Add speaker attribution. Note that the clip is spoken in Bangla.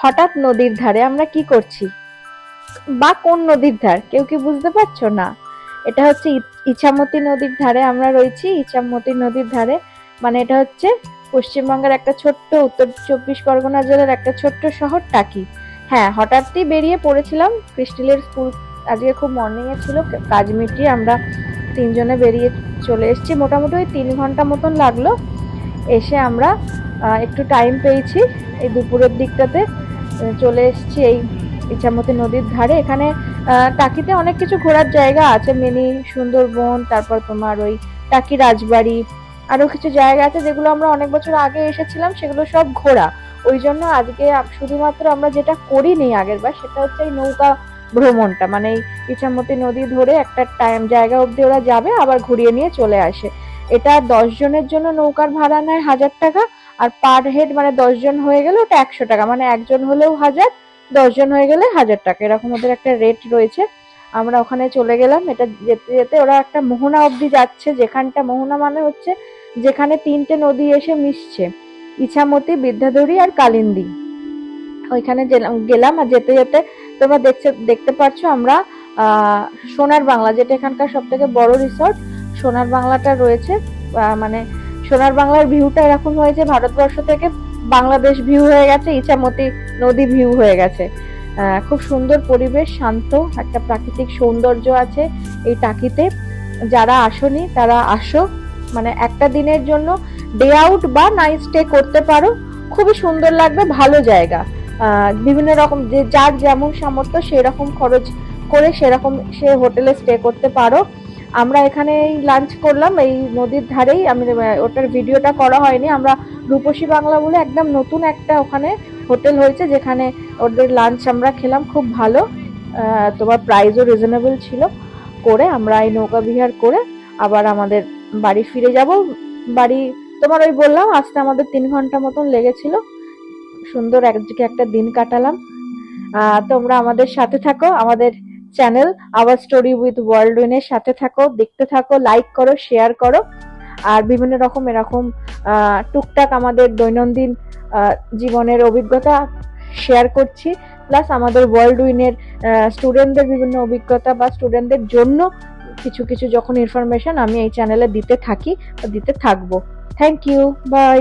Speaker 1: হঠাৎ নদীর ধারে আমরা কি করছি বা কোন নদীর ধার কেউ কি বুঝতে পারছো না? এটা হচ্ছে ইছামতি নদীর ধারে আমরা রয়েছি। ইছামতি নদীর ধারে মানে এটা হচ্ছে পশ্চিমবঙ্গের একটা ছোট্ট, উত্তর চব্বিশ পরগনা জেলার একটা ছোট্ট শহর টাকি। হ্যাঁ, হঠাৎই বেরিয়ে পড়েছিলাম। ক্রিস্টিলের স্কুল আজকে খুব মর্নিং এ ছিল, কাজ মিটিয়ে আমরা তিনজনে বেরিয়ে চলে এসেছি। মোটামুটি ওই 3 ঘন্টা মতন লাগলো। এসে আমরা একটু টাইম পেয়েছি এই দুপুরের দিকটাতে, চলে এসেছি এই ইছামতি নদীর ধারে। এখানে টাকিতে অনেক কিছু ঘোরার জায়গা আছে, মিনি সুন্দরবন, তারপর তোমার ওই টাকি রাজবাড়ি, আরো কিছু জায়গা আছে যেগুলো আমরা অনেক বছর আগে এসেছিলাম, সেগুলো সব ঘোরা। ওই জন্য আজকে শুধুমাত্র আমরা যেটা করিনি আগের বার, সেটা হচ্ছে এই নৌকা ভ্রমণটা, মানে এই ইছামতি নদী ধরে একটা টাইম জায়গা অব্দি ওরা যাবে, আবার ঘুরিয়ে নিয়ে চলে আসে। এটা 10 জনের জন্য নৌকার ভাড়া নেয় 1000 টাকা, আর পার হেড মানে 10 জন হয়ে গেলে ওটা 100 টাকা, মানে একজন হলেও 1000, 10 জন হয়ে গেলে 1000 টাকা, এরকম ওদের একটা রেট রয়েছে। আমরা ওখানে চলে গেলাম। এটা যেতে যেতে ওরা একটা মোহনা অব্দি যাচ্ছে, যেখানটা মোহনা মানে হচ্ছে যেখানে 3টে নদী এসে মিশছে, ইছামতি, বিদ্যাধরী আর কালিন্দী। ওইখানে গেলাম। আর যেতে যেতে তোমরা দেখতে পাচ্ছ আমরা সোনার বাংলা, যেটা এখানকার সব থেকে বড় রিসর্ট, সোনার বাংলাটা রয়েছে। মানে সোনার বাংলার ভিউটা এরকম হয়েছে, ভারতবর্ষ থেকে বাংলাদেশ ভিউ হয়ে গেছে, ইছামতি নদী ভিউ হয়ে গেছে। খুব সুন্দর পরিবেশ, শান্ত একটা প্রাকৃতিক সৌন্দর্য আছে এই টাকিতে। যারা আসোনি তারা আসো, মানে একটা দিনের জন্য ডে আউট বা নাইট স্টে করতে পারো, খুবই সুন্দর লাগবে, ভালো জায়গা। বিভিন্ন রকম যে যার যেমন সামর্থ্য সেরকম খরচ করে সেরকম সে হোটেলে স্টে করতে পারো। আমরা এখানে লাঞ্চ করলাম এই নদীর ধারেই। আমি ওটার ভিডিওটা করা হয়নি। আমরা রূপসী বাংলা বলে একদম নতুন একটা ওখানে হোটেল হয়েছে, যেখানে ওদের লাঞ্চ আমরা খেলাম, খুব ভালো। তোমার প্রাইসও রিজনেবল ছিল। করে আমরা এই নৌকা বিহার করে আবার আমাদের বাড়ি ফিরে যাব। বাড়ি তোমার ওই বললাম আসতে আমাদের 3 ঘন্টা মতন লেগেছিল। সুন্দর একদিকে একটা দিন কাটালাম। তোমরা আমাদের সাথে থাকো, আমাদের চ্যানেল আওয়ার স্টোরি উইথ ওয়ার্ল্ডউইন এর সাথে থাকো, দেখতে থাকো, লাইক করো, শেয়ার করো। আর বিভিন্ন রকম এরকম টুকটাক আমাদের দৈনন্দিন জীবনের অভিজ্ঞতা শেয়ার করছি, প্লাস আমাদের ওয়ার্ল্ডউইনের স্টুডেন্টদের বিভিন্ন অভিজ্ঞতা বা স্টুডেন্টদের জন্য কিছু কিছু যখন ইনফরমেশন আমি এই চ্যানেলে দিতে থাকি, দিতে থাকবো। Thank you, by.